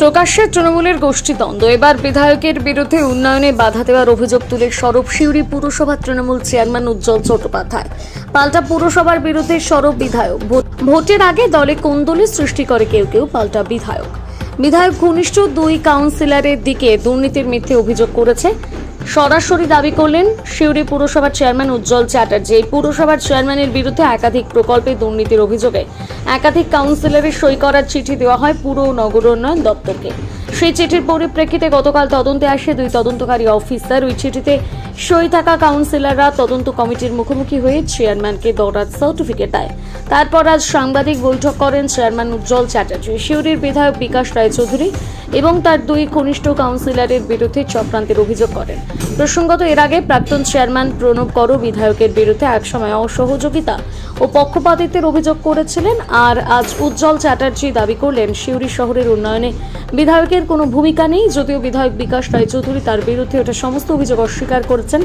প্রকাশ্যে তৃণমূলের গোষ্ঠীদ্বন্দ্ব, এবার বিধায়কের বিরুদ্ধে উন্নয়নে বাধা দেওয়ার অভিযোগ তুলে সরব সিউড়ি পুরসভা তৃণমূল চেয়ারম্যান উজ্জ্বল চট্টোপাধ্যায়। পাল্টা পুরসভার বিরুদ্ধে সরব বিধায়ক। ভোটের আগে দলে কোন্দলের সৃষ্টি করে কেউ কেউ, পাল্টা বিধায়ক ঘনিষ্ঠ দুই কাউন্সিলরের দিকে দুর্নীতির মিথ্যে অভিযোগ করেছে। সরাসরি দাবি করলেন সিউড়ি পুরসভার চেয়ারম্যান উজ্জ্বল চ্যাটার্জি। এই পুরসভার চেয়ারম্যানের বিরুদ্ধে একাধিক প্রকল্পে দুর্নীতির অভিযোগে একাধিক কাউন্সিলরের সই করার চিঠি দেওয়া হয় পুর ও নগর উন্নয়ন দপ্তরকে। সেই চিঠির পরিপ্রেক্ষিতে গতকাল তদন্তে আসে দুই তদন্তকারী অফিসার। ওই চিঠিতে সই থাকা কাউন্সিলররা তদন্ত কমিটির মুখোমুখি হয়ে চেয়ারম্যানকে দৌড়ার সার্টিফিকেট দেয়। তারপর আজ সাংবাদিক বৈঠক করেন চেয়ারম্যান উজ্জ্বল চ্যাটার্জি। সিউড়ির বিধায়ক বিকাশ রায়চৌধুরী এবং তার দুই ঘনিষ্ঠ কাউন্সিলরের বিরুদ্ধে চক্রান্তের অভিযোগ করেন। প্রসঙ্গত, এর আগে প্রাক্তন চেয়ারম্যান প্রণব কর বিধায়কের বিরুদ্ধে একসময় অসহযোগিতা ও পক্ষপাতিত্বের অভিযোগ করেছিলেন। আর আজ উজ্জ্বল চ্যাটার্জি দাবি করলেন সিউড়ি শহরের উন্নয়নে বিধায়কের কোনো ভূমিকা নেই। যদিও বিধায়ক বিকাশ রায়চৌধুরী তার বিরুদ্ধে ওটা সমস্ত অভিযোগ অস্বীকার করেছেন।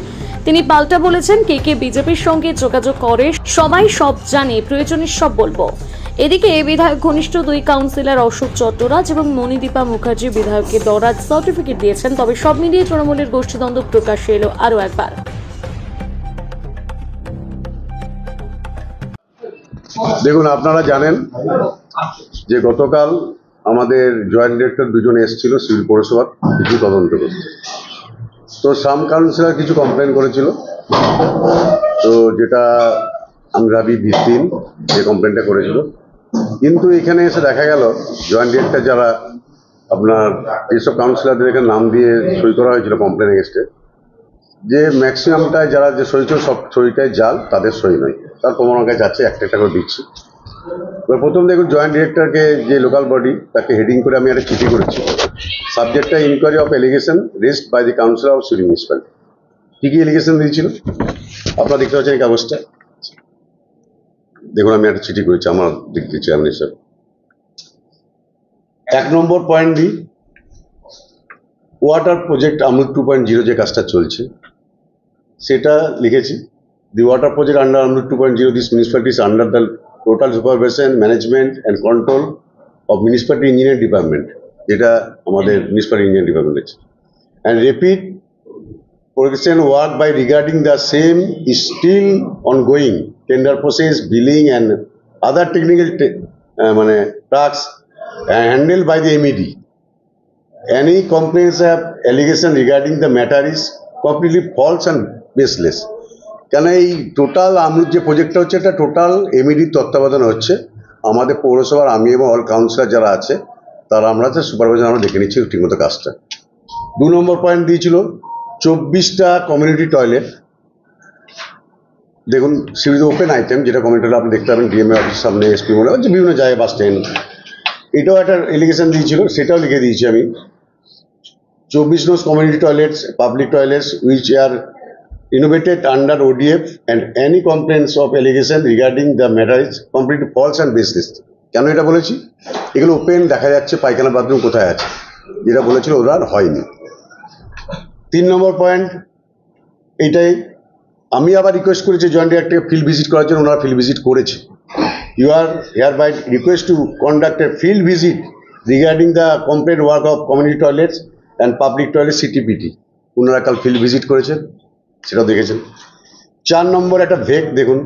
তিনি পাল্টা বলেছেন, কে বিজেপির সঙ্গে যোগাযোগ করে সবাই সব জানে, প্রয়োজনে সব বলবো। এদিকে বিধায়ক ঘনিষ্ঠ দুই কাউন্সিলর অশোক চট্টরাজ এবং মণিদীপা মুখার্জি বিধায়ককে দৌড়ার সার্টিফিকেট দিয়েছেন। তবে সব মিলিয়ে তৃণমূলের গোষ্ঠীদ্বন্দ্ব প্রকাশ্যে এলো আরও একবার। দেখুন, আপনারা জানেন যে গতকাল আমাদের জয়েন্ট ডিরেক্টর দুজন এসেছিল সিউড়ি পৌরসভার কিছু তদন্ত করতে। তো সাম কাউন্সিলর কিছু কমপ্লেন করেছিল, তো যেটা আংরাবি ভিত্তিহীন যে কমপ্লেনটা করেছিল। কিন্তু এখানে এসে দেখা গেল জয়েন্ট ডিরেক্টর যারা আপনার এইসব কাউন্সিলরদের এখানে নাম দিয়ে সই করা হয়েছিল কমপ্লেন এগেস্টে, যে ম্যাক্সিমামটায় যারা যে সই ছিল সব সইটাই জাল, তাদের সই নয়। তার প্রমাণ কাছে যাচ্ছে, একটা একটা করে দিচ্ছি। এবার প্রথম দেখুন, জয়েন্ট ডিরেক্টরকে যে লোকাল বডি, তাকে হেডিং করে আমি একটা চিঠি করেছি। সাবজেক্টটা inquiry of allegation raised by the councillor of Suri municipality. কী কী এলিগেশন দিয়েছিল আপনারা দেখতে পাচ্ছেন এই কাগজটা। দেখুন, আমি একটা চিঠি করেছি আমার দিক দিয়ে চেয়ারম্যান হিসাবে। 1 নম্বর পয়েন্ট দিই, ওয়াটার প্রজেক্ট আমরুত 2.0 যে কাজটা চলছে সেটা লিখেছি। The water project under AMRUT 2.0, this municipality is under the total supervision, management and control of municipality engineering department, যেটা আমাদের মিউনিসিপ্যালিটি ইঞ্জিনিয়ারিং ডিপার্টমেন্ট আছে। And repeat progression work by regarding the same is still ongoing. Tender process, billing and other technical tasks handled by the MED. Any complaints have allegation regarding the matter is completely false and baseless. কেন এই total AMRUT যে প্রজেক্টটা হচ্ছে, এটা total MEDর তত্ত্বাবধানে হচ্ছে। আমাদের পৌরসভার আমি এবং অল কাউন্সিলর যারা আছে তারা আমরা সুপারভাইজার আমরা দেখে নিচ্ছি ঠিকমতো কাজটা। 2 নম্বর পয়েন্ট দিয়েছিল 24টা কমিউনিটি টয়লেট। দেখুন, সিউড়িতে ওপেন আইটেম, যেটা কমিউনিটি টয়লেট আপনি দেখতে পাবেন ডিএমএ অফিসের সামনে, এসপি মনে হচ্ছে বিভিন্ন জায়গায়, বাস স্ট্যান্ড। এটাও একটা এলিগেশন দিয়েছিল, সেটাও লিখে দিয়েছি আমি। 24 nos community toilets, public toilets which are innovated under ODF and any complaints of allegation regarding the matter is completely false and baseless. কেন এটা বলেছি? এগুলো ওপেন দেখা যাচ্ছে, পায়খানা বাথরুম কোথায় আছে, যেটা বলেছিল ওরা হয়নি। 3 নম্বর পয়েন্ট এইটাই, আমি আবার রিকোয়েস্ট করেছি জয়েন্ট ডিরেক্টরকে ফিল্ড ভিজিট করার জন্য, ওনারা ফিল্ড ভিজিট করেছে। You are hereby request to conduct a field visit regarding the complete work of community toilets and public toilet CTPT। ওনারা কাল ফিল্ড ভিজিট করেছেন, সেটাও দেখেছেন। 4 নম্বর একটা ভেক, দেখুন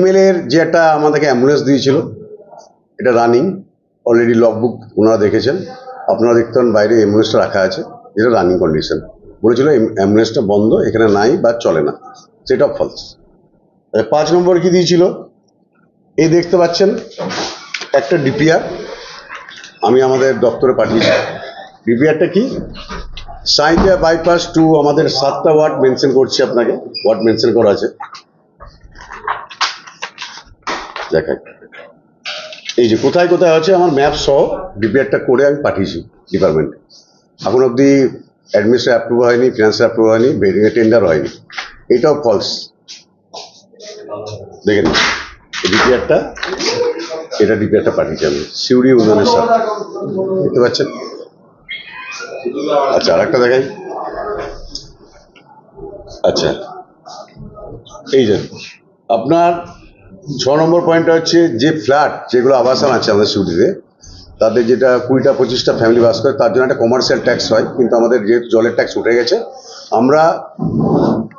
MLA-র যে একটা আমাদেরকে অ্যাম্বুলেন্স দিয়েছিল, এটা রানিং অলরেডি, লগবুক ওনারা দেখেছেন। আপনারা দেখতে পান বাইরে অ্যাম্বুলেন্সটা রাখা আছে, যেটা রানিং কন্ডিশন। বলেছিল অ্যাম্বুলেন্সটা বন্ধ, এখানে নাই বা চলে না, সেটা ফলস। 5 নম্বর কি দিয়েছিল, এই দেখতে পাচ্ছেন একটা DPR আমি আমাদের দপ্তরে পাঠিয়েছি। DPR-টা কি, সাঁইথিয়া বাইপাস টু আমাদের 7টা ওয়ার্ড মেনশন করছি, আপনাকে ওয়ার্ড মেনশন করা আছে। দেখাই, এই যে কোথায় কোথায় আছে আমার ম্যাপ সহ DPR-টা করে আমি পাঠিয়েছি ডিপার্টমেন্টে। এখন অবধি অ্যাডমিনিস্ট্রেটিভ অ্যাপ্রুভ হয়নি, ফিনান্সিয়াল অ্যাপ্রুভ হয়নি, টেন্ডার হয়নি, এটাও ফলস। দেখেন DPR-টা, এটা DPR-টা পাঠিয়েছি আমি সিউড়ি উন্নয়নের সাথে, দেখতে পাচ্ছেন। আচ্ছা, আর একটা দেখাই। আচ্ছা, এই যে আপনার 6 নম্বর পয়েন্টটা হচ্ছে যে ফ্ল্যাট যেগুলো আবাসন আছে আমাদের সিউড়িতে, তাদের যেটা 20-25টা ফ্যামিলি বাস করে, তার জন্য একটা কমার্শিয়াল ট্যাক্স হয়, কিন্তু আমাদের যেহেতু জলের ট্যাক্স উঠে গেছে, আমরা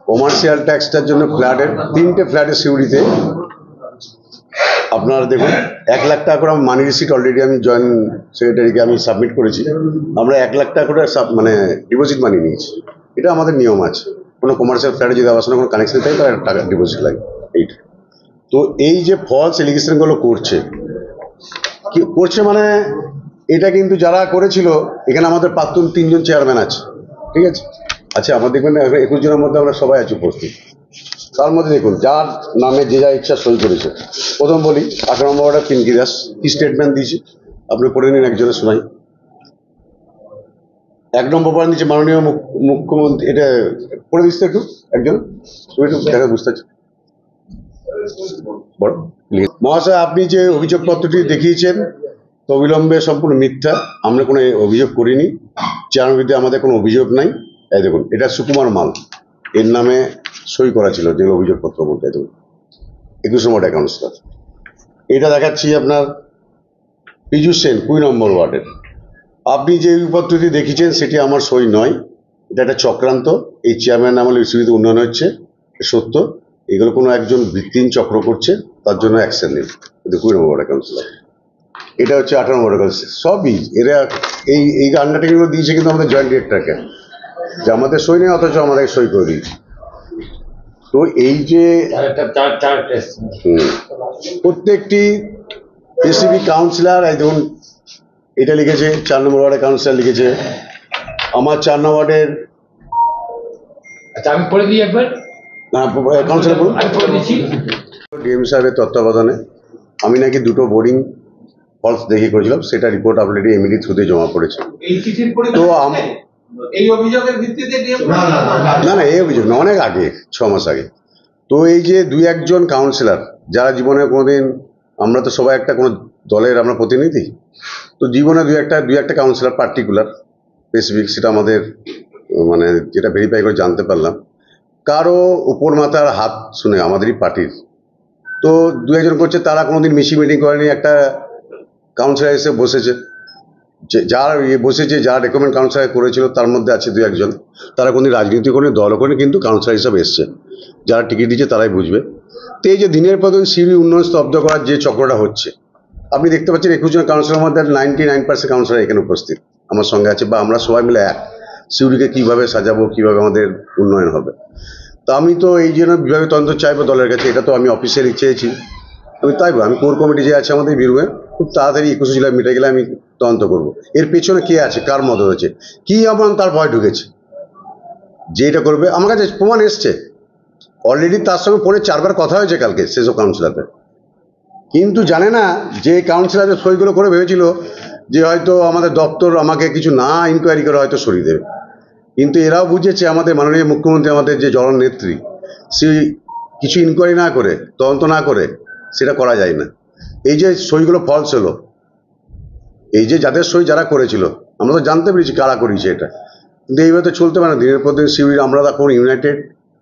কমার্শিয়াল ট্যাক্সটার জন্য ফ্ল্যাটের 3টে ফ্ল্যাটের সিউড়িতে আপনারা দেখুন 1 লাখ টাকা করে মানি রিসিট অলরেডি আমি জয়েন্ট সেক্রেটারিকে আমি সাবমিট করেছি। আমরা 1 লাখ টাকা করে মানে ডিপোজিট মানি নিয়েছি। এটা আমাদের নিয়ম আছে, কোনো কমার্শিয়াল ফ্ল্যাটে যদি আবাসনের কোনো কানেকশন থাকে তার টাকা ডিপোজিট লাগে এইটা। তো এই যে ফলস এলিগেশনগুলো করছে মানে এটা কিন্তু যারা করেছিল, এখানে আমাদের প্রাক্তন 3 জন চেয়ারম্যান আছে, ঠিক আছে। আচ্ছা, আমার দেখবেন 21 জনের মধ্যে আমরা সবাই আছি উপস্থিত। তার মধ্যে দেখুন যার নামে যে যা ইচ্ছা সই করেছে। প্রথম বলি 18 নম্বর ওয়ার্ডের পিঙ্কি দাস, কি স্টেটমেন্ট দিয়েছি আপনি পড়ে নিন, একজনের শোনাই। 1 নম্বর পয়েন্ট দিচ্ছে মাননীয় মুখ্যমন্ত্রী, এটা পড়ে দিচ্ছে একটু একজন, একটু দেখা বুঝতে পারছি বড় মহাশয়। আপনি যে অভিযোগপত্রটি দেখিয়েছেন তো অবিলম্বে সম্পূর্ণ মিথ্যা। আমরা কোনো অভিযোগ করিনি, চেয়ারম্যানের বিরুদ্ধে আমাদের কোনো অভিযোগ নাই। এই দেখুন, এটা সুকুমার মাল, এর নামে সই করা ছিল যে অভিযোগপত্র বলতে। দেখুন 21 নম্বর কাউন্সিলর। এটা দেখাচ্ছি আপনার পীযূষ সেন 2 নম্বর ওয়ার্ডের। আপনি যে অভিযোগপত্রটি দেখিয়েছেন সেটি আমার সই নয়, এটা একটা চক্রান্ত। এই চেয়ারম্যান আমলে বিশ্ববিদ্যালয় উন্নয়ন হচ্ছে, সত্য। এগুলো কোনো একজন ভিত্তিহীন চক্র করছে, তার জন্য অ্যাকশন নিন। 2 নম্বর ওয়ার্ডের কাউন্সিলর। এটা হচ্ছে 18 নম্বর কাউন্সিলর। সবই এরা এই আন্ডারটেকিংগুলো দিয়েছে কিন্তু আমাদের জয়েন্ট ডিরেক্টরকে, যে আমাদের সই নেই, অথচ আমাদের সই করে দিয়েছে। তো এই যে প্রত্যেকটি এসিবি কাউন্সিলর, এই দেখুন এটা লিখেছে 4 নম্বর ওয়ার্ডের কাউন্সিলর লিখেছে। আমার 4 নম্বর ওয়ার্ডের, আচ্ছা আমি পড়ে দিই একবার। কাউন্সিলর বলুন। আমি পড়ে দিচ্ছি। ডিএম সাহেবের তত্ত্বাবধানে আমি নাকি 2টো বোর্ডিং ফলস দেখে করেছিলাম, সেটা রিপোর্ট অলরেডি এমডি থ্রুতে জমা পড়েছে। তো এই অভিযোগের ভিত্তিতে না এই অভিযোগ না, অনেক আগে, 6 মাস আগে। তো এই যে 2-1 জন কাউন্সিলর যারা জীবনে কোনোদিন, আমরা তো সবাই একটা কোনো দলের আমরা প্রতিনিধি, তো জীবনে দুই একটা কাউন্সিলর পার্টিকুলার স্পেসিফিক, সেটা আমাদের মানে যেটা ভেরিফাই করে জানতে পারলাম, কারো উপর মাথার হাত শুনে আমাদেরই পার্টির। তো 2-1 জন করছে, তারা কোনোদিন মিটিং করেনি। একটা কাউন্সিলর এসে বসেছে, যার বসেছে, যারা রেকমেন্ড কাউন্সিলর করেছিল তার মধ্যে আছে 2-1 জন, তারা কোনদিন রাজনীতি করে দলও করে, কিন্তু কাউন্সিলর হিসাবে এসছে। যারা টিকিট দিচ্ছে তারাই বুঝবে। তো এই যে দিনের পর দিন সিউড়ি উন্নয়ন স্তব্ধ করার যে চক্রটা হচ্ছে, আপনি দেখতে পাচ্ছেন 21 জন কাউন্সিলর মধ্যে 99% কাউন্সিলর এখানে উপস্থিত আমার সঙ্গে আছে, বা আমরা সবাই মিলে এক। সিউড়িকে কীভাবে সাজাবো, কীভাবে আমাদের উন্নয়ন হবে। তো আমি তো এই জন্য বিভাগীয় তদন্ত চাইবো দলের কাছে, এটা তো আমি অফিসিয়ালি চেয়েছি, আমি তাইবো। আমি কোর কমিটি যে আছে আমাদের বীরভূমে, খুব তাড়াতাড়ি 21 জেলায় মিটে গেলে আমি তদন্ত করবো এর পেছনে কে আছে, কার মদত হয়েছে, কী এমন তার ভয় ঢুকেছে যে এটা করবে। আমার কাছে প্রমাণ এসছে অলরেডি, তার সঙ্গে ফোনে 4 বার কথা হয়েছে কালকে সেসব কাউন্সিলরদের, কিন্তু জানে না যে কাউন্সিলরদের সইগুলো করে ভেবেছিল যে হয়তো আমাদের দপ্তর আমাকে কিছু না ইনকোয়ারি করে হয়তো সরিয়ে দেবে। কিন্তু এরাও বুঝেছে আমাদের মাননীয় মুখ্যমন্ত্রী, আমাদের যে জননেত্রী, সেই কিছু ইনকোয়ারি না করে, তদন্ত না করে সেটা করা যায় না। এই যে সইগুলো ফলস হলো, এই যে যাদের সই যারা করেছিল, আমরা তো জানতে পেরেছি কারা করিয়েছে এটা, কিন্তু এইভাবে তো চলতে পারে না। দিনের পর দিন সিউড়ি আমরা এখন ইউনাইটেড,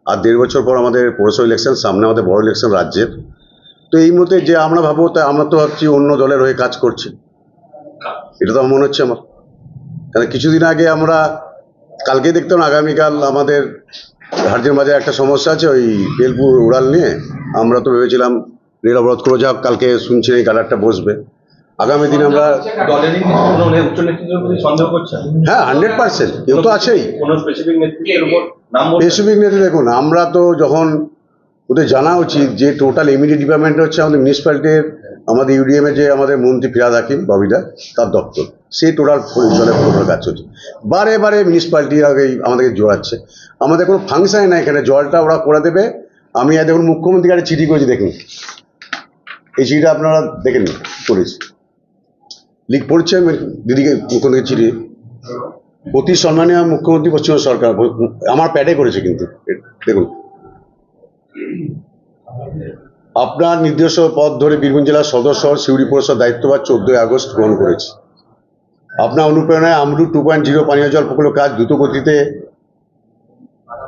আর 1.5 বছর পর আমাদের পৌরসভা ইলেকশন, সামনে আমাদের বড় ইলেকশন রাজ্যের। তো এই মুহূর্তে যে আমরা ভাববো, তাই আমরা তো ভাবছি অন্য দলের হয়ে কাজ করছি, এটা তো মনে হচ্ছে আমার। কারণ কিছুদিন আগে আমরা কালকে দেখতাম, আগামীকাল আমাদের হারজিন বাজারে একটা সমস্যা আছে ওই বেলপুর উড়াল নিয়ে, আমরা তো ভেবেছিলাম রেল অবরোধ করে, যাক কালকে শুনছি এই গার্ডারটা বসবে। আগামী দিন আমরা উচ্চ নেতৃত্বের প্রতি সন্দেহ করছেন? হ্যাঁ 100%, কেউ তো আছেই কোনো স্পেসিফিক নেতৃত্বের উপর নাম স্পেসিফিক নেতৃত্ব। দেখুন, আমরা তো যখন ওদের জানা উচিত যে টোটাল ইমিডিয়েট ডিপার্টমেন্ট হচ্ছে আমাদের মিউনিসিপ্যালিটির, আমাদের ইউডিএম এ যে আমাদের মন্ত্রী ফিরাদ হাকিম ববিদা, তার দপ্তর, সেই টোটাল জলের পুরো কাজ হচ্ছে। বারে বারে মিউনিসিপ্যালিটি আগে আমাদেরকে জোড়াচ্ছে, আমাদের কোনো ফাংশানই নাই এখানে, জলটা ওরা করে দেবে। আমি দেখুন মুখ্যমন্ত্রীকে একটা চিঠি করেছি, দেখুন এই চিঠিটা আপনারা দেখেন করেছি, পড়ছে দিদিকে মুখ্যমন্ত্রীকে চিঠি, অতি সম্মানীয় মুখ্যমন্ত্রী পশ্চিমবঙ্গ সরকার, আমার প্যাডে করেছে কিন্তু দেখুন, আপনার নির্দেশ পদ ধরে বীরভূম জেলার সদর শহর সিউড়ি পৌরসভার দায়িত্বভার 14 আগস্ট গ্রহণ করেছি। আপনার অনুপ্রেরণায় আমরু 2.0 পানীয় জল প্রকল্প কাজ দ্রুত গতিতে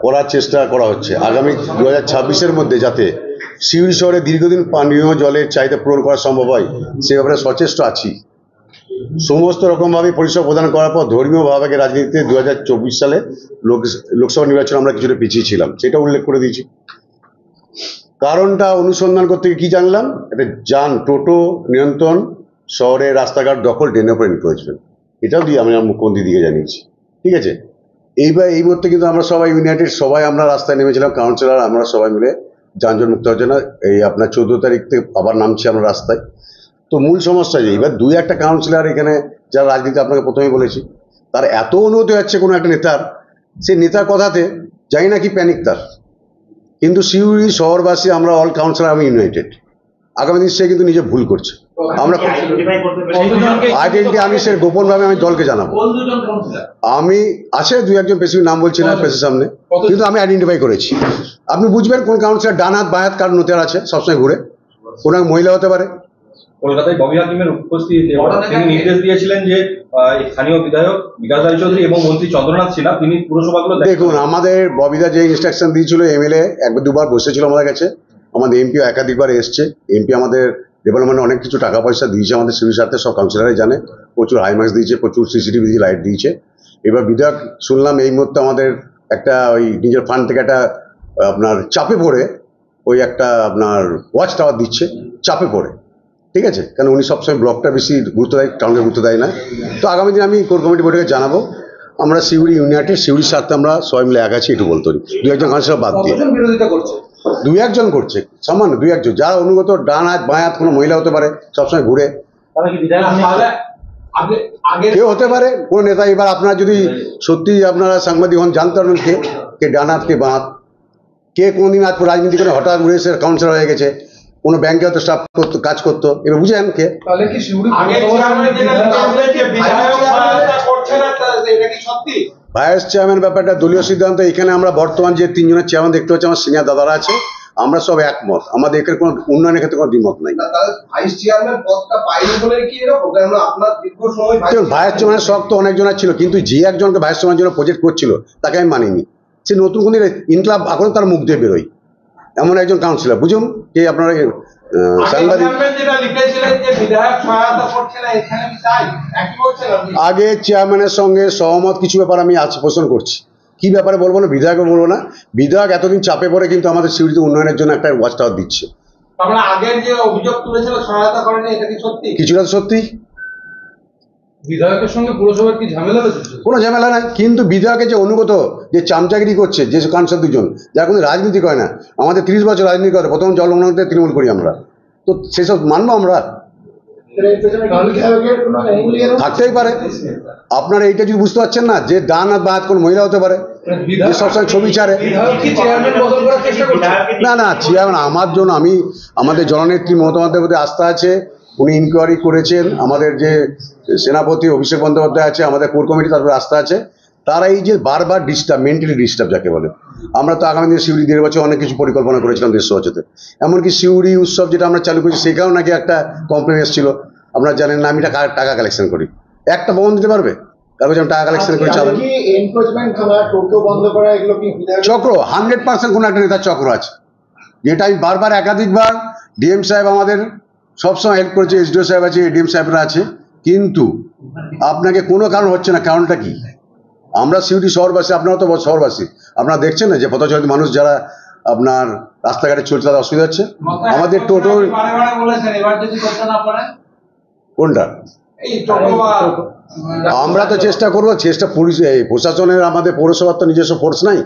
করার চেষ্টা করা হচ্ছে। আগামী 2026-এর মধ্যে যাতে সিউড়ি শহরে দীর্ঘদিন পানীয় জলের চাহিদা পূরণ করা সম্ভব হয় সে ব্যাপারে সচেষ্ট আছি। সমস্ত রকমভাবে পরিষেবা প্রদান করার পর ধর্মীয় ভাবে রাজনীতিতে 2024 সালে লোকসভা নির্বাচন আমরা কিছুটা পিছিয়ে ছিলাম, সেটা উল্লেখ করে দিয়েছি। কারণটা অনুসন্ধান করতে গিয়ে কি জানলাম, একটা টোটো নিয়ন্ত্রণ, শহরে রাস্তাঘাট দখল, ড্রেনের উপর এনক্রোচমেন্ট, এটাও দিয়ে আমি আমার মুখ্যমন্ত্রী দিকে জানিয়েছি। ঠিক আছে, এই মুহূর্তে কিন্তু আমরা সবাই ইউনাইটেড, সবাই আমরা রাস্তায় নেমেছিলাম, কাউন্সিলর আমরা সবাই মিলে যানজট মুক্ত হওয়ার জন্য। এই আপনার 14 তারিখ থেকে আবার নামছি আমরা রাস্তায়। তো মূল সমস্যা যে এবার 2-1টা কাউন্সিলর এখানে যারা রাজনীতি, আপনাকে প্রথমেই বলেছি, তার এত অনুমতি হচ্ছে কোনো একটা নেতার, সেই নেতার কথাতে জানি না কি প্যানিক তার। কিন্তু সিউড়ি শহরবাসী আমরা অল কাউন্সিলর আমি ইউনাইটেড। আগামী দিন সে কিন্তু নিজে ভুল করছে। আমরা আইডেন্টি আমি সে গোপনভাবে আমি দলকে জানাবো। আমি আছে 2-1জন স্পেসিফিক নাম বলছি না প্রেসের সামনে, কিন্তু আমি আইডেন্টিফাই করেছি। আপনি বুঝবেন কোন কাউন্সিলর ডান হাত বাঁ হাত কার নতের আছে, সবসময় ঘুরে, কোন এক মহিলা হতে পারে। কলকাতায় ববি হাকিমের উপস্থিতিতে তিনি নির্দেশ দিয়েছিলেন যে স্থানীয় বিধায়ক বিকাশ রায়চৌধুরী এবং মন্ত্রী চন্দ্রনাথ সিনহা তিনি পুরসভাগুলো দেখুন, আমাদের ববিদা যে ইনস্ট্রাকশন দিয়েছিল, এমএলএ 1-2বার বসেছিল আমাদের কাছে, আমাদের এমপিও একাধিকবার এসছে। এমপি আমাদের ডেভেলপমেন্টে অনেক কিছু টাকা পয়সা দিয়েছে আমাদের সিভিল সাথে, সব কাউন্সিলরাই জানে, প্রচুর হাইমার্কস দিয়েছে, প্রচুর সিসিটিভি দিয়ে লাইট দিয়েছে। এবার বিধায়ক শুনলাম এই মুহূর্তে আমাদের একটা ওই নিজের ফান্ড থেকে একটা আপনার চাপে পড়ে ওই একটা আপনার ওয়াচ টাওয়ার দিচ্ছে, চাপে পড়ে। ঠিক আছে, কারণ উনি সবসময় ব্লকটা বেশি গুরুত্ব দেয়, টাউনকে গুরুত্ব দেয় না। তো আগামী দিন আমি কোর কমিটি বৈঠকে জানাবো। আমরা সিউড়ি ইউনাইটেড, সিউড়ির স্বার্থে আমরা সবাই মিলে এক আছি, একটু বলতে পারি। 2-1জন কাউন্সিলর বাদ দিয়ে বিরোধিতা করছে, 2-1জন করছে, সামান্য 2-1জন যারা অনুগত, ডান হাত বাঁ হাত কোনো মহিলা হতে পারে, সবসময় ঘুরে কেউ হতে পারে কোনো নেতা। এবার আপনারা যদি সত্যি আপনারা সাংবাদিক হন, জানতে পারবেন কে ডান হাত কে বাঁ হাত, কে কোনদিন আজ রাজনীতি করে হঠাৎ উড়ে এসে কাউন্সিলর হয়ে গেছে, কোনো ব্যাংকে হয়তো স্টাফ করতো, কাজ করতো। এবার বুঝেন কে ভাইস চেয়ারম্যান ব্যাপারটা দলীয় সিদ্ধান্ত। এখানে আমরা বর্তমান যে 3জনের চেয়ারম্যান দেখতে পাচ্ছি, আমার সিনিয়র দাদারা আছে, আমরা সব একমত। আমাদের এখানে কোনো উন্নয়নের ক্ষেত্রে কোনো দ্বিমত নাই। ভাইস চেয়ারম্যান পদটা পাইনি বলে কি এরকম? কারণ আপনার দীর্ঘ সময় ভাইস চেয়ারম্যানের শখ তো অনেকজনের ছিল, কিন্তু যে একজনকে ভাইস চেয়ারম্যানের জন্য প্রজেক্ট করছিল তাকে আমি মানিনি। সে নতুন কোনো ইনক্লাব এখন তার মুখ দিয়ে বেরোয় এমন একজন কাউন্সিলর। বুঝুন যে আপনারা সাংবাদিক আগে চেয়ারম্যানের সঙ্গে সহমত কিছু ব্যাপার আমি আজ পোষণ করছি, কি ব্যাপারে বলবো না, বিধায়ক বলবো না। বিধায়ক এতদিন চাপে পড়ে কিন্তু আমাদের সিউড়িতে উন্নয়নের জন্য একটা ওয়াচ টাওয়ার দিচ্ছে। আগের যে অভিযোগ তুলেছিল সহায়তা করেনি, এটা কি সত্যি? কিছুটা সত্যি। বিধায়কের সঙ্গে পুরসভার কি ঝামেলা হয়েছে? কোনো ঝামেলা নাই, কিন্তু বিধায়কের যে অনুগত যে চামচাগিরি করছে যে কাউন্সিলর 2জন, যারা কোনো রাজনীতি করে না, আমাদের 30 বছর রাজনীতি করে, প্রথম জল উন্নয়নতে তৃণমূল করি আমরা, তো সেসব মানবো আমরা? থাকতেই পারে। আপনারা এইটা যদি বুঝতে পারছেন না যে ডান হাত বাঁ হাত কোনো মহিলা হতে পারে, যে সবসময় ছবি ছাড়ে। না না, চেয়ারম্যান আমার জন্য, আমি আমাদের জননেত্রী মমতা বন্দ্যোপাধ্যায়ের প্রতি আস্থা আছে, উনি ইনকোয়ারি করেছেন। আমাদের যে সেনাপতি অভিষেক বন্দ্যোপাধ্যায় আছে, আমাদের কোর কমিটি, তারপরে আস্থা আছে। তারা এই যে বারবার ডিস্টার্ব, মেন্টালি ডিস্টার্ব যাকে বলে, আমরা তো আগামী দিনে সিউড়ি 1.5 বছর অনেক কিছু পরিকল্পনা করেছিলাম দেশ সহজতে। এমনকি সিউড়ি উৎসব যেটা আমরা চালু করেছি, সেখানেও নাকি একটা কমপ্লেন এসেছিল, আপনারা জানেন না, আমি টাকা কালেকশন করি। একটা বন্ধ দিতে পারবে? তারপর আমি টাকা কালেকশন করে চালাবো। চক্র 100% কোনো একটা নেতার চক্র আছে, যেটা আমি বারবার একাধিকবার ডিএম সাহেব আমাদের সবসময় হেল্প করেছে, এসডিও সাহেব আছে, এডিএম সাহেবরা আছে, কিন্তু আপনাকে কোনো কারণ হচ্ছে না। কারণটা কি? আমরা সিউড়ি শহরবাসী, আপনারা তো শহরবাসী, আপনারা দেখছেন না যে পথচারী মানুষ যারা আপনার রাস্তাঘাটে চলছে তাদের অসুবিধা হচ্ছে। আমাদের টোটো কোনটা আমরা তো চেষ্টা করবো, পুলিশ প্রশাসনের, আমাদের পৌরসভার তো নিজস্ব ফোর্স নাই,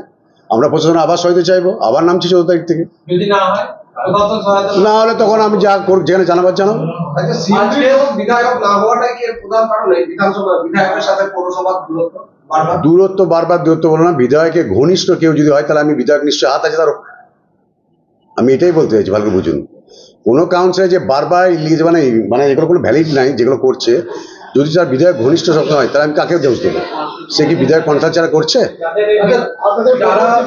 আমরা প্রশাসনের আবার সহায়তা চাইবো। আবার নামছি 14 তারিখ থেকে, না হলে তখন আমি যা যেখানে জানাবার জানাবো। দূরত্ব বারবার দূরত্ব বলো না, বিধায়কের ঘনিষ্ঠ কেউ যদি হয় তাহলে আমি বিধায়ক নিশ্চয়ই হাত আছে তার, আমি এটাই বলতে চাইছি, ভালো করে বুঝুন। কোনো কাউন্সিলর যে বারবার লিখেছে মানে এগুলো কোনো ভ্যালিড নাই যেগুলো করছে, যদি তার বিধায়ক ঘনিষ্ঠ শক্ত হয় তাহলে আমি কাকে দোষ দেবো? সে কি বিধায়ক কন্ট্রাক্ট ছাড়া করছে?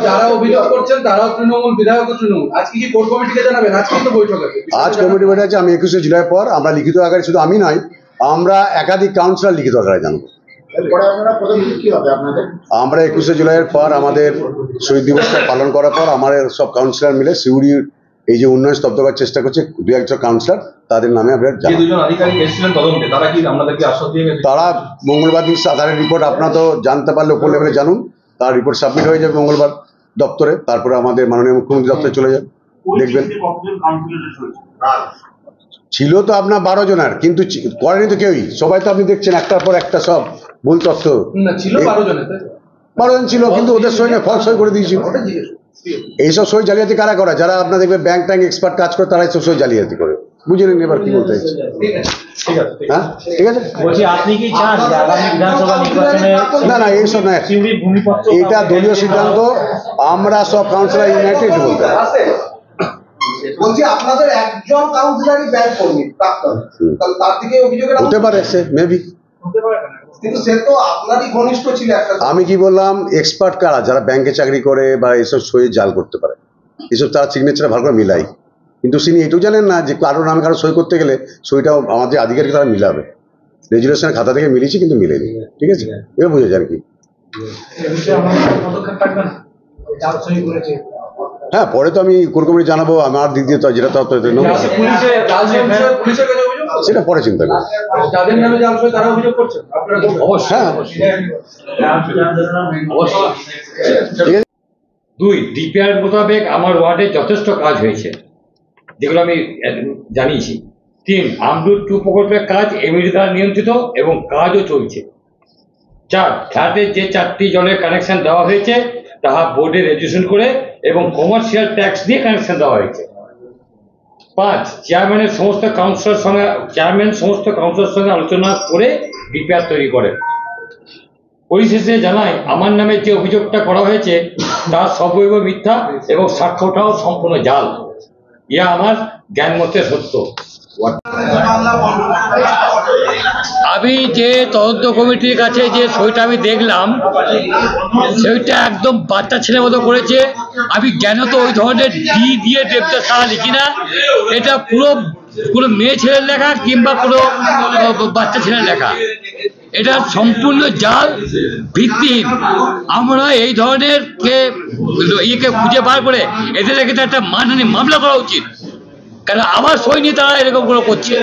যারা অভিযোগ করছেন তারাও তৃণমূল, বিধায়ক তৃণমূল। আজকে কি কোর কমিটিকে জানাবেন? আজকে তো বৈঠক আছে, আজ কমিটি বৈঠক আছে। আমি 21শে জুলাই পর আমরা লিখিত আকারে, শুধু আমি নয়, আমরা একাধিক কাউন্সিলর লিখিত আকারে জানবো। আমরা 21শে জুলাইয়ের পর আমাদের শহীদ দিবসটা পালন করার পর আমাদের সব কাউন্সিলর মিলে সিউড়ির এই যে উন্নয়ন স্তব্ধ করার চেষ্টা করছে দু একজন কাউন্সিলর, তাদের নামে আমরা যে জানাবো। দুজন আধিকারিক এসেছিলেন তদন্তে তারা কি আপনাদেরকে আশ্বাস দিয়ে গেছে? তারা মঙ্গলবার দিন আধারের রিপোর্ট আপনারা তো জানতে পারলে উপর লেভেলে জানুন, তার রিপোর্ট সাবমিট হয়ে যাবে মঙ্গলবার দপ্তরে, তারপরে আমাদের মাননীয় মুখ্যমন্ত্রী দপ্তরে চলে যাবে, দেখবেন। ছিল তো আপনার 12 জনের, কিন্তু করেনি তো কেউই, সবাই তো আপনি দেখছেন একটার পর একটা সব ভুল তথ্য। না ছিল 12 জনের, তাই তো? 12 জন ছিল, কিন্তু ওদের সই না, ফল সই করে দিয়েছিল। এইসব সই জালিয়াতি কারা করে? যারা আপনার দেখবে ব্যাংক ট্যাঙ্ক এক্সপার্ট কাজ করে, তারাই সব সই জালিয়াতি করে। বুঝে নিন এবার কি বলতে চাইছি। ঠিক আছে, ঠিক আছে। হ্যাঁ, ঠিক আছে। বলছি আপনি কি চান যে আগামী বিধানসভা নির্বাচনে না না, এইসব না, সিউড়ির ভূমিপত্র এটা দলীয় সিদ্ধান্ত। আমরা সব কাউন্সিলর ইউনাইটেড বলতে হয়। বলছি আপনাদের একজন কাউন্সিলরই ব্যাংক কর্মী প্রাক্তন, তাহলে তার দিকে অভিযোগের হতে পারে, সে মেবি। কিন্তু সে তো আপনারই ঘনিষ্ঠ ছিল একটা। আমি কি বললাম, এক্সপার্ট কারা? যারা ব্যাংকে চাকরি করে বা এইসব সই জাল করতে পারে, এসব তারা সিগনেচার ভালো করে মিলাই। কিন্তু তিনি এটাও জানেন না যে কারোর নামে কারো সই করতে গেলে সইটাও আমাদের আধিকারিক তারা মিলাবে। রেজুলেশনের খাতা থেকে মিলিয়েছি, কিন্তু মিলেনি। ঠিক আছে, এবার বুঝে যান কি। হ্যাঁ, পরে তো আমি কোর কমিটি জানাবো, আমার দিক দিয়ে তো যেটা তো সেটা পরে চিন্তা করবো। যাদের নামে জাল সই তারা অভিযোগ করছেন আপনারা? হ্যাঁ, ঠিক আছে। 2 ডিপিআর মোতাবেক আমার ওয়ার্ডে যথেষ্ট কাজ হয়েছে, যেগুলো আমি জানিয়েছি। 3 আমরুদ 2 প্রকল্পের কাজ এমডি দ্বারা নিয়ন্ত্রিত এবং কাজও চলছে। 4 ফ্ল্যাটে যে 4টি জলের কানেকশন দেওয়া হয়েছে তাহা বোর্ডে রেজিস্ট্রেশন করে এবং কমার্শিয়াল ট্যাক্স দিয়ে কানেকশন দেওয়া হয়েছে। 5 চেয়ারম্যান সমস্ত কাউন্সিলর সঙ্গে আলোচনা করে ডিপিআর তৈরি করেন। পরিশেষে জানাই, আমার নামে যে অভিযোগটা করা হয়েছে তা সবৈব মিথ্যা এবং সাক্ষ্যটাও সম্পূর্ণ জাল। ইয়া আমার জ্ঞান মতে সত্য। আমি যে তদন্ত কমিটির কাছে যে সইটা আমি দেখলাম, সেইটা একদম বাচ্চা ছেলের মতো করেছে। আমি জ্ঞানত ওই ধরনের ডি দিয়ে দেবদাস সারা লিখি না। এটা পুরো কোনো মেয়ে ছেলের লেখা কিংবা কোনো বাচ্চা ছেলের লেখা। এটা সম্পূর্ণ জাল, ভিত্তিহীন। আমরা এই ধরনের ইয়েকে খুঁজে বার করে এদের ক্ষেত্রে একটা মানহানি মামলা করা উচিত। কেন আমার সই নিয়ে তারা এরকম করে করছে?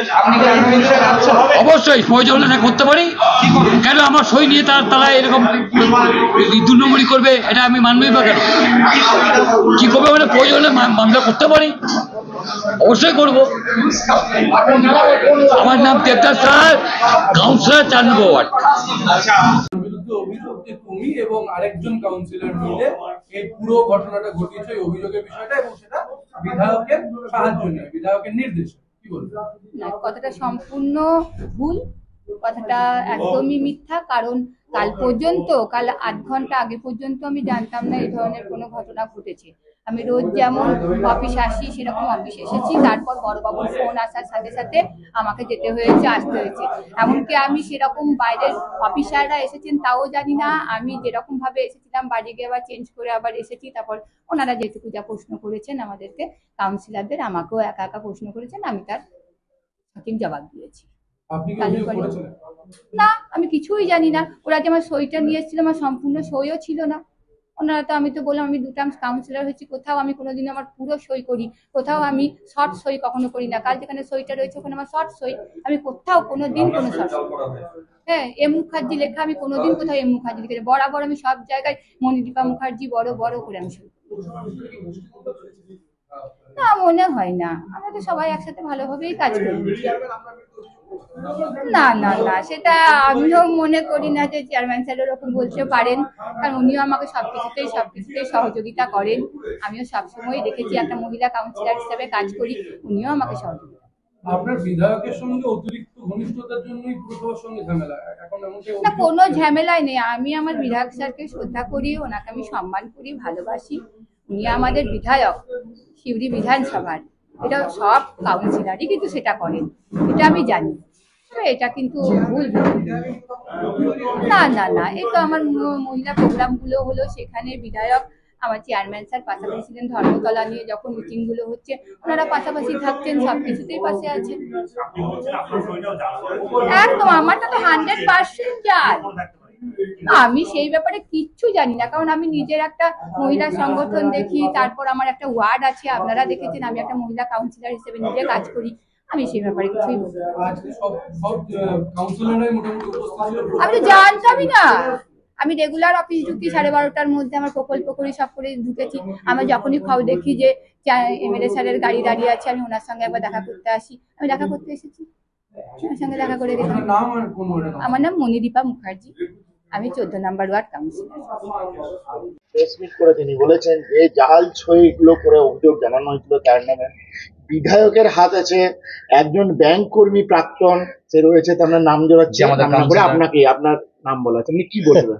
অবশ্যই প্রয়োজন হলে করতে পারি। কেন আমার সই নিয়ে তারা এরকম 2 নম্বরই করবে? এটা আমি মানবই বা কেন? কি করবে? মানে প্রয়োজন হলে মামলা করতে পারি, অবশ্যই করব। আমার নাম দেবদাস স্যার, কাউন্সিলর 4 নম্বর ওয়ার্ড। বিরুদ্ধে অভিযোগ যে তুমি এবং আরেকজন কাউন্সিলর মিলে এই পুরো ঘটনাটা ঘটিয়েছে, এই অভিযোগের বিষয়টা, এবং সেটা বিধায়কের সাহায্য নিয়ে, বিধায়কের নির্দেশে। কি বলবো? না, কথাটা সম্পূর্ণ ভুল, কথাটা একদমই মিথ্যা। কারণ কাল 8 ঘন্টা আগে পর্যন্ত আমি জানতাম না এই ধরনের কোনো ঘটনা ঘটেছে। আমি রোজ যেমন অফিস আসি সেরকম অফিস এসেছি, তারপর বড়বাবুর ফোন আসার সাথে সাথে আমাকে যেতে হয়েছে, আসতে হয়েছে। এমনকি আমি সেরকম বাইরের অফিসাররা এসেছেন তাও জানি না। আমি যেরকম ভাবে এসেছিলাম বাড়ি গিয়ে আবার চেঞ্জ করে আবার এসেছি। তারপর ওনারা যেটুকু যা প্রশ্ন করেছেন আমাদেরকে কাউন্সিলরদের, আমাকেও একা একা প্রশ্ন করেছেন, আমি তার সঠিক জবাব দিয়েছি। আপনি কি অভিযোগ করেছিলেন? না, আমি কিছুই জানি না। ওরা যে আমার সইটা নিয়ে এসেছিল, আমার সম্পূর্ণ সইও ছিল না। ওনারা তো, আমি তো বললাম আমি 2 টার্ম কাউন্সিলর হয়েছি, কোথাও আমি কোনোদিন আমার পুরো সই করি, কোথাও আমি শর্ট সই কখনো করি না। কাল যেখানে সইটা রয়েছে ওখানে আমার শর্ট সই, আমি কোথাও কোনোদিন কোনো শর্ট সই। হ্যাঁ, এম মুখার্জি লেখা, আমি কোনোদিন কোথাও এম মুখার্জি লিখেছি। বরাবর আমি সব জায়গায় মণিদীপা মুখার্জি বড় বড় করে আমি সই করি। না, মনে হয় না। আমরা তো সবাই একসাথে ভালোভাবেই কাজ করি। না না না, সেটা আমিও মনে করি না যে চেয়ারম্যান স্যার ওরকম বলতে পারেন, কারণ উনিও আমাকে সবকিছুতেই সহযোগিতা করেন। আমিও সবসময় দেখেছি একটা মহিলা কাউন্সিলর হিসেবে কাজ করি, উনিও আমাকে সহযোগিতা। আপনার বিধায়কের সঙ্গে অতিরিক্ত ঘনিষ্ঠতার জন্যই পুরসভার সঙ্গে ঝামেলা এখন? না, কোনো ঝামেলাই নেই। আমি আমার বিধায়ক স্যারকে শ্রদ্ধা করি, ওনাকে আমি সম্মান করি, ভালোবাসি। উনি আমাদের বিধায়ক, সিউড়ি বিধানসভার। এটা সব কাউন্সিলরই কিন্তু সেটা করেন, এটা আমি জানি। এটা কিন্তু ভুল। না না না, এই তো আমার মহিলা প্রোগ্রামগুলো হলো, সেখানে বিধায়ক আমার চেয়ারম্যান স্যার পাশাপাশি ছিলেন। ধর্মতলা নিয়ে যখন মিটিং গুলো হচ্ছে ওনারা পাশাপাশি থাকছেন, সবকিছুতেই পাশে আছেন। একদম, আমারটা তো 100% জাল। না, আমি সেই ব্যাপারে কিচ্ছু জানি না, কারণ আমি নিজের একটা মহিলা সংগঠন দেখি, তারপর আমার একটা ওয়ার্ড আছে, আপনারা দেখেছেন আমি একটা মহিলা কাউন্সিলর হিসেবে নিজে কাজ করি, আমি সেই ব্যাপারে কিছুই বলতে পারি না। আজকে সব কাউন্সিলররাই মোটামুটি উপস্থিত ছিল। আমি তো জানতামই না, আমি রেগুলার অফিস ঢুকি 12:30টার মধ্যে, আমার প্রকল্প করি সব করে ঢুকেছি। আমি যখনই খাও দেখি যে এমএলএ স্যারের গাড়ি দাঁড়িয়ে আছে, আমি ওনার সঙ্গে একবার দেখা করতে আসি, আমি দেখা করতে এসেছি, ওনার সঙ্গে দেখা করে গেছি। আপনার নাম আর কোন ওয়ার্ডে? আমার নাম মনিদীপা মুখার্জি, আমি 14 নম্বর ওয়ার্ড কাউন্সিলর। প্রেস মিট করে তিনি বলেছেন যে জাল ছইগুলো করে অভিযোগ জানানো হয়েছিল তার নামে, বিধায়কের হাত আছে, একজন ব্যাংক কর্মী প্রাক্তন সে রয়েছে, তার নাম জড়াচ্ছে আমাদের নাম না করে কাউন্সিলর। আপনাকে আপনার নাম বলা আছে, আপনি কি বলবেন?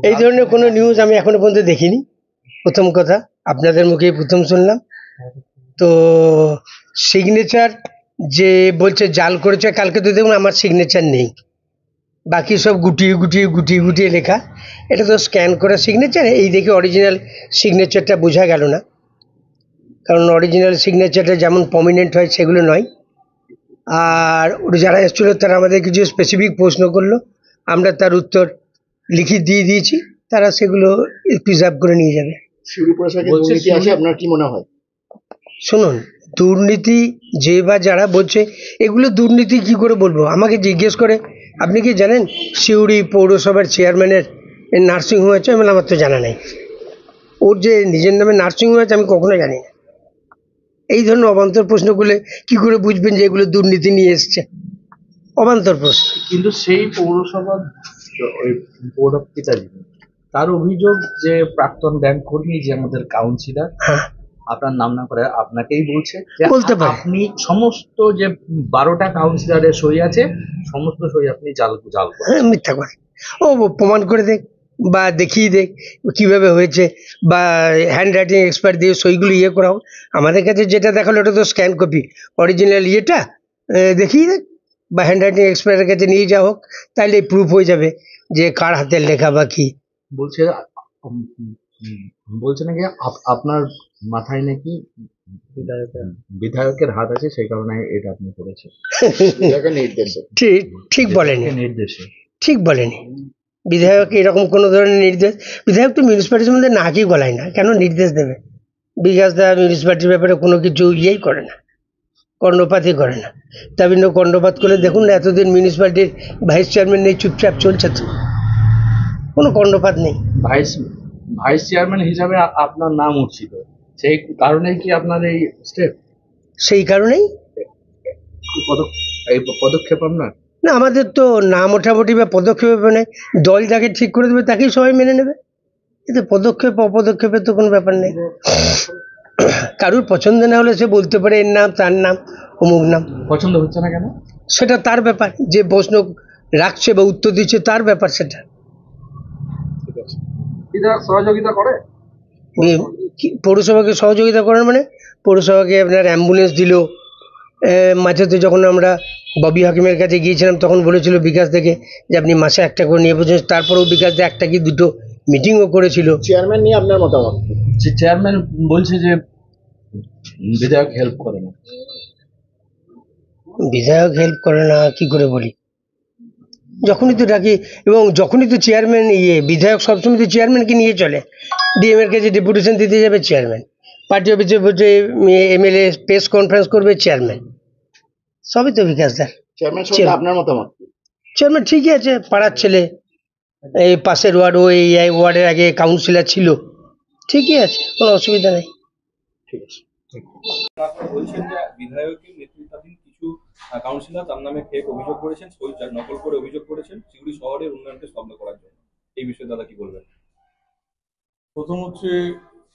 এই ধরনের কোনো নিউজ আমি এখনো পর্যন্ত দেখিনি, প্রথম কথা আপনাদের মুখেই প্রথম শুনলাম। তো সিগনেচার যে বলছে জাল করেছে, কালকে তো দেখুন আমার সিগনেচার নেই, বাকি সব গুটিয়ে গুটিয়ে গুটিয়ে গুটিয়ে লেখা, এটা তো স্ক্যান করা সিগনেচার, এই দেখে অরিজিনাল সিগনেচারটা বোঝা গেল না, কারণ অরিজিনাল সিগনেচারটা যেমন প্রমিনেন্ট হয় সেগুলো নয়। আর ওরা যারা এসেছিলো তারা আমাদের কিছু স্পেসিফিক প্রশ্ন করলো, আমরা তার উত্তর লিখিত দিয়ে দিয়েছি, তারা সেগুলো প্রিজার্ভ করে নিয়ে যাবে। শিউরি প্রশাসনের দুর্নীতি আছে, আপনার কি মনে হয়? শুনুন, দুর্নীতি যে বা যারা বলছে এগুলো দুর্নীতি কি করে বলবো, আমাকে জিজ্ঞেস করে আপনি কি জানেন সিউড়ি পৌরসভার চেয়ারম্যানের নার্সিংহোম আছে? আমি বললাম আমার তো জানা নেই, ওর যে নিজের নামে নার্সিংহোম আছে আমি কখনো জানি না। এই ধরনের অবান্তর প্রশ্ন করলে কি করে বুঝবেন যে এগুলো দুর্নীতি নিয়ে এসছে? অবান্তর প্রশ্ন। কিন্তু সেই পৌরসভার ওই বোর্ড অফ পিতাজি, তার অভিযোগ যে প্রাক্তন ব্যাংক কর্মী যে আমাদের কাউন্সিলর, হ্যাঁ, আপনার নাম না করে আপনাকেই বলছে যে বলতে পারে। আপনি সমস্ত যে 12টা কাউন্সিলরের সই আছে, সমস্ত সই আপনি জাল করেন। হ্যাঁ, মিথ্যা করে। ও প্রমাণ করে দেখ বা দেখিয়ে দেখ কীভাবে হয়েছে, বা হ্যান্ড রাইটিং এক্সপার্ট দিয়ে সইগুলো ইয়ে করা হোক। আমাদের কাছে যেটা দেখালো ওটা তো স্ক্যান কপি, অরিজিনাল ইয়েটা দেখিয়ে দেখ, বা হ্যান্ড রাইটিং এক্সপার্টের কাছে নিয়ে যাওয়া হোক, তাহলে প্রুফ হয়ে যাবে যে কার হাতের লেখা বা কি। বলছে বলছে নাকি আপনার মাথায় নাকি বিধায়কের হাত আছে, সেই কারণে এটা আপনি করেছেন নির্দেশে। ঠিক ঠিক বলেনি, নির্দেশে। ঠিক বলেনি। বিধায়ক এরকম কোনো ধরনের নির্দেশ, বিধায়ক তো মিউনিসিপ্যালিটির মধ্যে নাকই গলায় না, কেন নির্দেশ দেবে? বিকাশ দা মিউনিসিপ্যালিটির ব্যাপারে কোনো কিছু ইয়েই করে না, কর্ণপাতই করে না। তাই কর্ণপাত করলে দেখুন না, এতদিন মিউনিসিপ্যালিটির ভাইস চেয়ারম্যান নেই, চুপচাপ চলছে তো, কোনো কর্ণপাত নেই। ভাইস চেয়ারম্যান হিসাবে আপনার নাম উঠছিল, সেই কারণেই কি আপনার এই স্টেপ? সেই কারণেই এই পদক্ষেপ আপনার? না, আমাদের তো না মোটামুটি বা পদক্ষেপ নেই, দল যাকে ঠিক করে দেবে তাকেই সবাই মেনে নেবে, এতে পদক্ষেপ অপদক্ষেপের তো কোনো ব্যাপার নেই। কারুর পছন্দ না হলে সে বলতে পারে এর নাম তার নাম অমুক নাম। পছন্দ হচ্ছে না কেন? সেটা তার ব্যাপার, যে প্রশ্ন রাখছে বা উত্তর দিচ্ছে তার ব্যাপার সেটা। সহযোগিতা করে পৌরসভাকে সহযোগিতা করেন মানে পৌরসভাকে আপনার অ্যাম্বুলেন্স দিল, মাঝেতে যখন আমরা ববি হাকিমের কাছে গিয়েছিলাম তখন বলেছিল বিকাশ থেকে যে আপনি মাসে একটা করে নিয়ে বসেন, তারপরেও বিকাশ দা একটা কি দুটো মিটিংও করেছিল। চেয়ারম্যান নিয়ে আপনার মতামত? চেয়ারম্যান বলছে যে বিধায়ক হেল্প করে না। বিধায়ক হেল্প করে না কি করে বলি, যখনই তো ডাকি এবং যখনই তো চেয়ারম্যান বিধায়ক সবসময় তো চেয়ারম্যানকে নিয়ে চলে, ডিএম এর কাছে ডেপুটেশন দিতে যাবে চেয়ারম্যান, পার্টি অফিসে বসে এমএলএ প্রেস কনফারেন্স করবে চেয়ারম্যান, সবই তো বিকাশ দার। চেয়ারম্যান সঙ্গে আপনার মতামত? চেয়ারম্যান ঠিকই আছে, পাড়ার ছেলে, এই পাশের ওয়ার্ড, ও এই ওয়ার্ডের আগে কাউন্সিলর ছিল, ঠিকই আছে, কোনো অসুবিধা নেই। ঠিক আছে। বলছেন যে বিধায়কের নেতৃত্বাধীন কিছু কাউন্সিলর তার নামে ফেক অভিযোগ করেছেন, সই নকল করে অভিযোগ করেছেন সিউড়ি শহরের উন্নয়নকে স্তব্ধ করার জন্য, এই বিষয়ে দাদা কি বলবেন? প্রথম হচ্ছে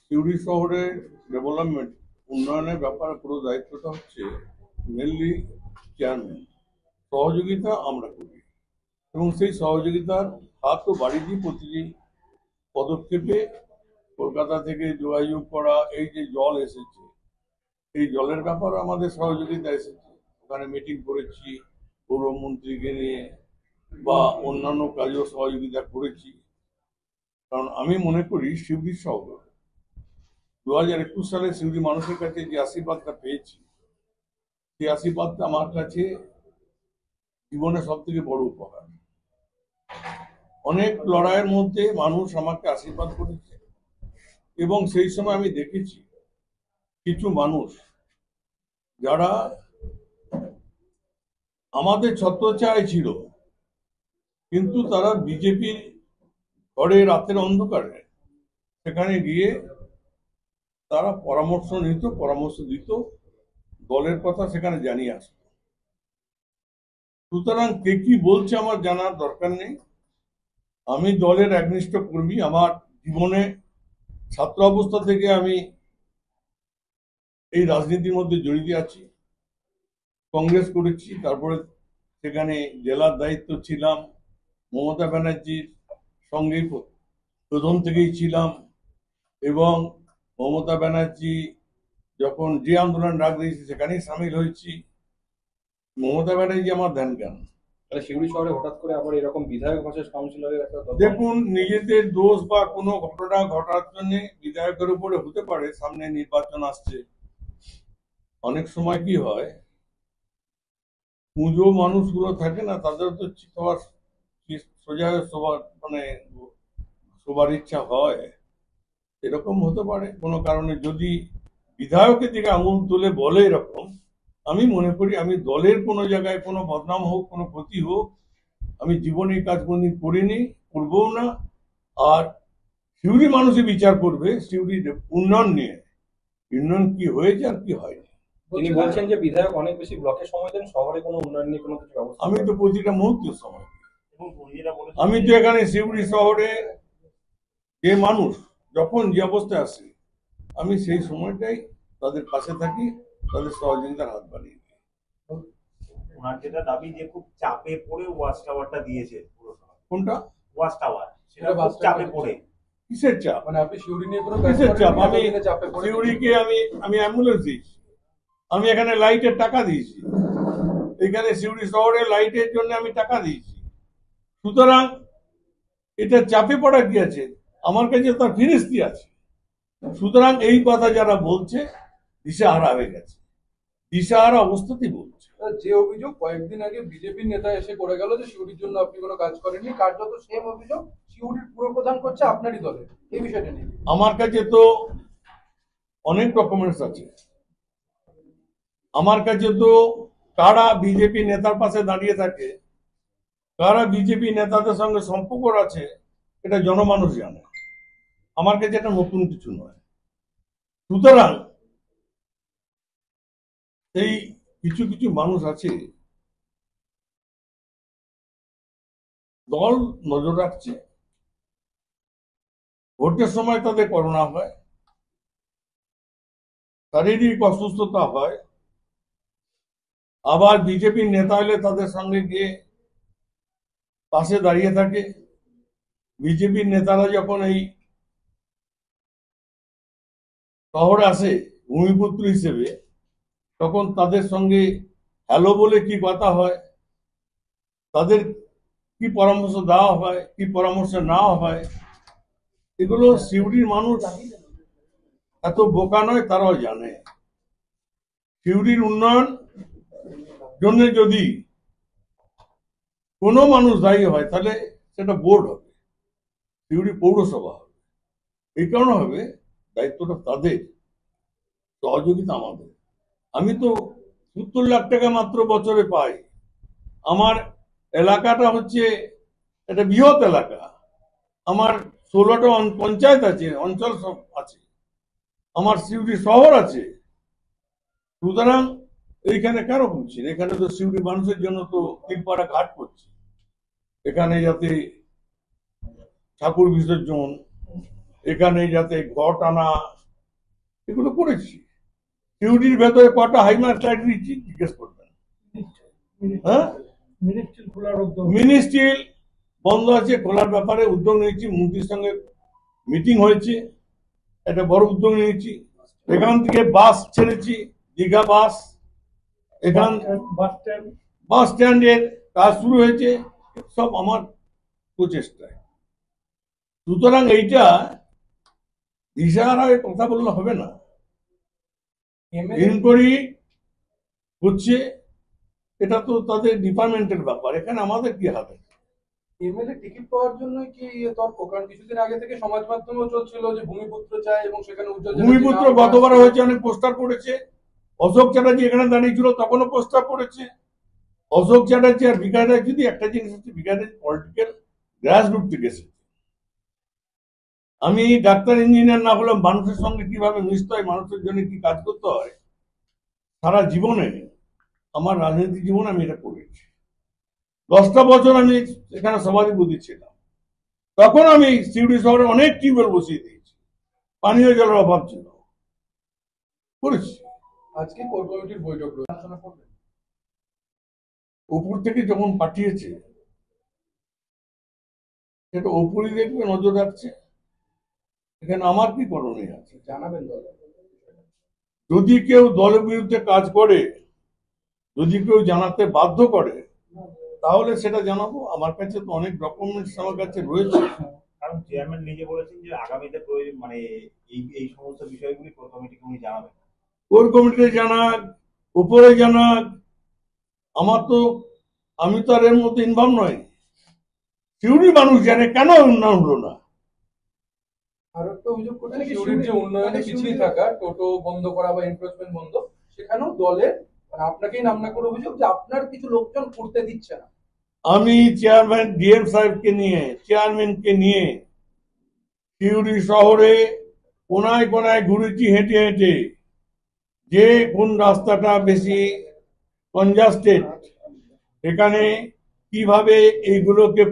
সিউড়ি শহরের ডেভেলপমেন্ট উন্নয়নের ব্যাপারে পুরো দায়িত্বটা হচ্ছে মেনলি চেয়ারম্যান, সহযোগিতা আমরা করি এবং সেই সহযোগিতার হাতও বাড়িয়ে দিই প্রতিটি পদক্ষেপে। কলকাতা থেকে যোগাযোগ করা, এই যে জল এসেছে এই জলের ব্যাপারে আমাদের সহযোগিতা এসেছে, ওখানে মিটিং করেছি পৌরমন্ত্রীকে নিয়ে, বা অন্যান্য কাজেও সহযোগিতা করেছি। কারণ আমি মনে করি সিউড়ি শহর 2021 সালে সিউড়ি মানুষের কাছে যে আশীর্বাদটা পেয়েছি, সেই আশীর্বাদটা আমার কাছে জীবনে সব থেকে বড় উপহার। অনেক লড়াইয়ের মধ্যে মানুষ আমাকে আশীর্বাদ করেছে, এবং সেই সময় আমি দেখেছি কিছু মানুষ যারা আমাদের ছত্রছায়ায় ছিল, কিন্তু তারা বিজেপির ঘরে রাতের অন্ধকারে সেখানে গিয়ে তারা পরামর্শ নিত, পরামর্শ দিত, দলের কথা সেখানে জানিয়ে আসত। সুতরাং কে কি বলছে আমার জানার দরকার নেই। আমি দলের একনিষ্ঠ কর্মী। আমার জীবনে ছাত্র অবস্থা থেকে আমি এই রাজনীতির মধ্যে জড়িত আছি। কংগ্রেস করেছি, তারপরে সেখানে জেলার দায়িত্ব ছিলাম, মমতা ব্যানার্জির সঙ্গে প্রথম থেকেই ছিলাম, এবং মমতা ব্যানার্জি যখন যে আন্দোলন ডাক দিয়েছে সেখানেই সামিল হয়েছি। মমতা ব্যানার্জি আমার ধ্যান জ্ঞান। তাহলে শিউড়ি শহরে হঠাৎ করে আবার এরকম বিধায়ক ভার্সেস কাউন্সিলরের একটা দেখুন, নিজেদের দোষ বা কোনো ঘটনা ঘটার জন্য বিধায়কের উপরে হতে পারে। সামনে নির্বাচন আসছে, অনেক সময় কি হয়, পুজো মানুষগুলো থাকে না, তাদের তো সবার সোজা সবার মানে সবার ইচ্ছা হয়, এরকম হতে পারে কোনো কারণে। যদি বিধায়কের দিকে আঙুল তুলে বলে এরকম, আমি মনে করি আমি দলের কোনো জায়গায় কোনো বদনাম হোক, কোনো ক্ষতি হোক, আমি জীবনে এই কাজ কোনদিন করিনি, করবও না। আর সিউড়ি মানুষই বিচার করবে সিউড়ির উন্নয়ন নিয়ে, উন্নয়ন কি হয়েছে আর কি হয়নি। তিনি বলছেন যে বিধায়ক অনেক বেশি ব্লকে সময় দেন, শহরে কোনো উন্নয়ন নিয়ে কোনো কিছু ব্যবস্থা। আমি তো প্রতিটা মুহূর্তে সময় দিই। আমি তো এখানে সিউড়ি শহরে যে মানুষ যখন যে অবস্থায় আসে, আমি সেই সময়টাই তাদের পাশে থাকি, তাদের সহযোগিতার হাত বাড়িয়ে দিই। ওনার যেটা দাবি যে খুব চাপে পড়ে ওয়াচ টাওয়ারটা দিয়েছে পুরসভা। কোনটা ওয়াচ টাওয়ার? সেটা খুব চাপে পড়ে। কিসের চাপ? মানে আপনি শিউড়ি নিয়ে কোনো কিসের চাপ? আমি শিউড়িকে আমি অ্যাম্বুলেন্স দিয়েছি, আমি এখানে লাইটের টাকা দিয়েছি, এখানে সিউড়ি শহরে লাইটের জন্য আমি টাকা দিয়েছি। সুতরাং এটা চাপে পড়া কি আছে? আমার কাছে তার ফিরিস্তি আছে। সুতরাং এই কথা যারা বলছে দিশাহারা হয়ে গেছে, দিশাহারা অবস্থাতেই বলছে। যে অভিযোগ কয়েকদিন আগে বিজেপির নেতা এসে করে গেল যে শিউড়ির জন্য আপনি কোনো কাজ করেননি, কার্যত সেম অভিযোগ শিউড়ির পুরপ্রধান করছে আপনারই দলের, এই বিষয়টা নিয়ে। আমার কাছে তো অনেক ডকুমেন্টস আছে। আমার কাছে তো কারা বিজেপি নেতার পাশে দাঁড়িয়ে থাকে, কারা বিজেপি নেতাদের সঙ্গে সম্পর্ক আছে, এটা জনমানুষ জানে। আমার কাছে এটা নতুন কিছু নয়। সুতরাং এই কিছু কিছু মানুষ আছে, দল নজর রাখছে, ভোটের সময় তাদের করোনা হয়, শারীরিক অসুস্থতা হয়, আবার বিজেপির নেতা হলে তাদের সঙ্গে গিয়ে পাশে দাঁড়িয়ে থাকে। বিজেপির নেতারা যখন এই শহরে আসে ভূমিপুত্র হিসেবে, তখন তাদের সঙ্গে হ্যালো বলে কি কথা হয়, তাদের কি পরামর্শ দেওয়া হয়, কি পরামর্শ নেওয়া হয়, এগুলো সিউড়ির মানুষ এত বোকা নয়, তারাও জানে। সিউড়ির উন্নয়ন জন্য যদি কোনো মানুষ দায়ী হয়, তাহলে সেটা বোর্ড হবে, সিউড়ি পৌরসভা হবে। এই কারণে হবে, দায়িত্বটা তাদের, সহযোগিতা আমাদের। আমি তো 70 লাখ টাকা মাত্র বছরে পাই। আমার এলাকাটা হচ্ছে একটা বৃহৎ এলাকা, আমার 16টা পঞ্চায়েত আছে, অঞ্চল সব আছে, আমার সিউড়ি শহর আছে। সুতরাং এইখানে কেন করছি? এখানে তো সিউড়ি মানুষের জন্য তো তিলপাড়া ঘাট করছি, এখানে যাতে ঠাকুর বিসর্জন, এখানে যাতে ঘট আনা, এগুলো করেছি। সিউড়ির ভেতরে কটা হাইমার্ক লাইট দিচ্ছি জিজ্ঞেস করবেন। হ্যাঁ, মিনি স্টিল বন্ধ আছে, খোলার ব্যাপারে উদ্যোগ নিয়েছি, মন্ত্রীর সঙ্গে মিটিং হয়েছে, একটা বড় উদ্যোগ নিয়েছি। এখান থেকে বাস ছেড়েছি, দীঘা বাস, এখান বাস স্ট্যান্ডের কাজ শুরু হয়েছে, সব আমার প্রচেষ্টায়। সুতরাং এইটা দিশাহারা কথা বললে হবে না। ইনকোয়ারি হচ্ছে, এটা তো তাদের ডিপার্টমেন্টের ব্যাপার, এখানে আমাদের কি হাত আছে? এমএলএ টিকিট পাওয়ার জন্য কি তর্ক? কারণ কিছুদিন আগে থেকে সমাজ মাধ্যমেও চলছিল যে ভূমিপুত্র চায় এবং সেখানে উজ্জ্বল ভূমিপুত্র গতবার হয়েছে, অনেক পোস্টার পড়েছে। অশোক চ্যাটার্জি এখানে দাঁড়িয়েছিল, তখনও পোস্টার পড়েছে। অশোক চ্যাটার্জি আর বিকাশ যদি একটা জিনিস হচ্ছে, বিকাশ পলিটিক্যাল গ্রাস রুট থেকে এসেছে। আমি ডাক্তার ইঞ্জিনিয়ার না হলেও মানুষের সঙ্গে কিভাবে মিশতে হয়, মানুষের জন্য কি কাজ করতে হয়, সারা জীবনে আমার রাজনৈতিক জীবনে আমি এটা করেছি। 10টা বছর আমি এখানে সভাধিপতি ছিলাম। তখন আমি সিউড়ি শহরে অনেক টিউবওয়েল বসিয়ে দিয়েছি, পানীয় জলের অভাব ছিল, করেছি। আজকে কোর কমিটির বৈঠক রয়েছে, আলোচনা করবেন। উপর থেকে যখন পাঠিয়েছে সেটা উপরই দেখবে, নজর রাখছে। এখানে আমার কি করণীয় আছে? জানাবেন দলে। যদি কেউ দলের বিরুদ্ধে কাজ করে, যদি কেউ জানাতে বাধ্য করে, তাহলে সেটা জানাবো। আমার কাছে তো অনেক ডকুমেন্টস আমার কাছে রয়েছে। কারণ চেয়ারম্যান নিজে বলেছেন যে আগামীতে প্রয়োজন মানে এই সমস্ত বিষয়গুলি কোর কমিটিকে উনি জানাবেন। কোর কমিটি জানাক, উপরে জানাক, আমি তো আর এর মধ্যে ইনভলভ নয়। সিউড়ি মানুষ জানে কেন উন্নয়ন হলো না। আর একটা অভিযোগ করছেন সিউড়ির যে উন্নয়নে পিছিয়ে থাকা, টোটো বন্ধ করা বা এনফোর্সমেন্ট বন্ধ, সেখানেও দলের আপনাকেই নাম না করে অভিযোগ যে আপনার কিছু লোকজন করতে দিচ্ছে না। আমি চেয়ারম্যান ডিএম সাহেবকে নিয়ে, চেয়ারম্যানকে নিয়ে সিউড়ি শহরে কোনায় কোনায় ঘুরেছি হেঁটে হেঁটে, যে কোন রাস্তাটা বেশি কনজাস্টেড, এখানে কিভাবে এইগুলোকে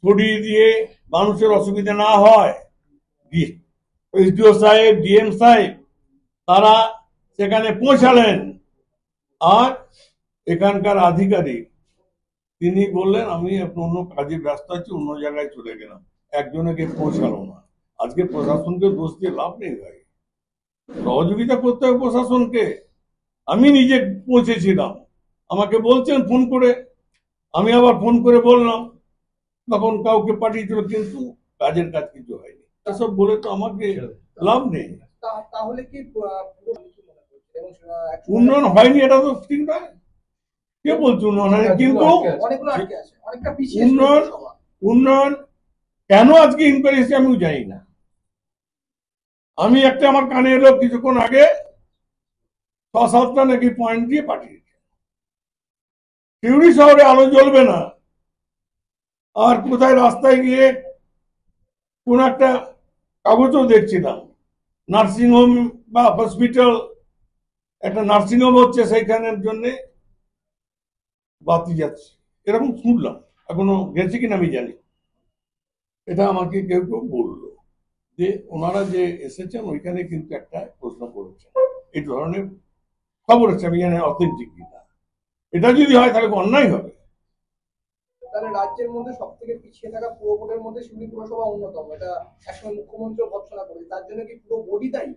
ছড়িয়ে দিয়ে মানুষের অসুবিধা না হয়। এসডিও সাহেব, ডিএম সাহেব তারা সেখানে পৌঁছালেন, আর এখানকার আধিকারিক তিনি বললেন আমি অন্য কাজে ব্যস্ত আছি, অন্য জায়গায় চলে গেলাম, একজনকে পৌঁছালো না। আজকে প্রশাসনকে দোষ দিয়ে লাভ নেই ভাই, সহযোগিতা করতে হবে প্রশাসনকে। আমি নিজে পৌঁছেছিলাম, আমাকে বলছেন ফোন করে, আমি আবার ফোন করে বললাম, তখন কাউকে পাঠিয়েছিল, কিন্তু কাজের কাজ কিছু হয়নি। এসব বলে তো আমাকে লাভ নেই। তাহলে কি উন্নয়ন হয়নি এটা তো ঠিক নয়। কে বলছে উন্নয়ন হয়নি? কিন্তু উন্নয়ন কেন আজকে ইনকোয়ারি এসেছে আমিও জানি না। আমি একটা আমার কানে এলো কিছুক্ষণ আগে, 6-7টা নাকি পয়েন্ট দিয়ে পাঠিয়েছে। সিউড়ি শহরে আলো জ্বলবে না, আর কোথায় রাস্তায় গিয়ে কোন একটা কাগজও দেখছিলাম, নার্সিংহোম বা হসপিটাল, একটা নার্সিংহোম হচ্ছে, সেইখানের জন্য বাতি যাচ্ছে, এরকম শুনলাম। এখনো গেছে কিনা আমি জানি। এটা আমাকে কেউ কেউ বললো যে ওনারা যে এসেছেন ওইখানে কিন্তু একটা প্রশ্ন করেছেন, এই ধরনের খবর আছে, আমি জানি অথেন্টিক কিনা। এটা যদি হয় তাহলে অন্যায় হবে। তাহলে রাজ্যের মধ্যে সব থেকে পিছিয়ে থাকা পুরো বোর্ডের মধ্যে সিউড়ি পুরসভা অন্যতম, এটা একসময় মুখ্যমন্ত্রী ঘোষণা করে, তার জন্য কি পুরো বোর্ডই দায়ী?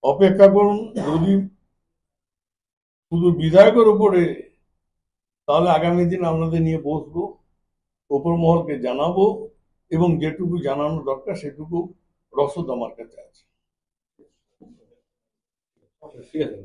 অপেক্ষা করুন, যদি শুধু বিধায়কের উপরে, তাহলে আগামী দিন আপনাদের নিয়ে বসবো, উপর মহলকে জানাবো, এবং যেটুকু জানানো দরকার সেটুকু রসদ আমার কাছে আছে। ঠিক আছে।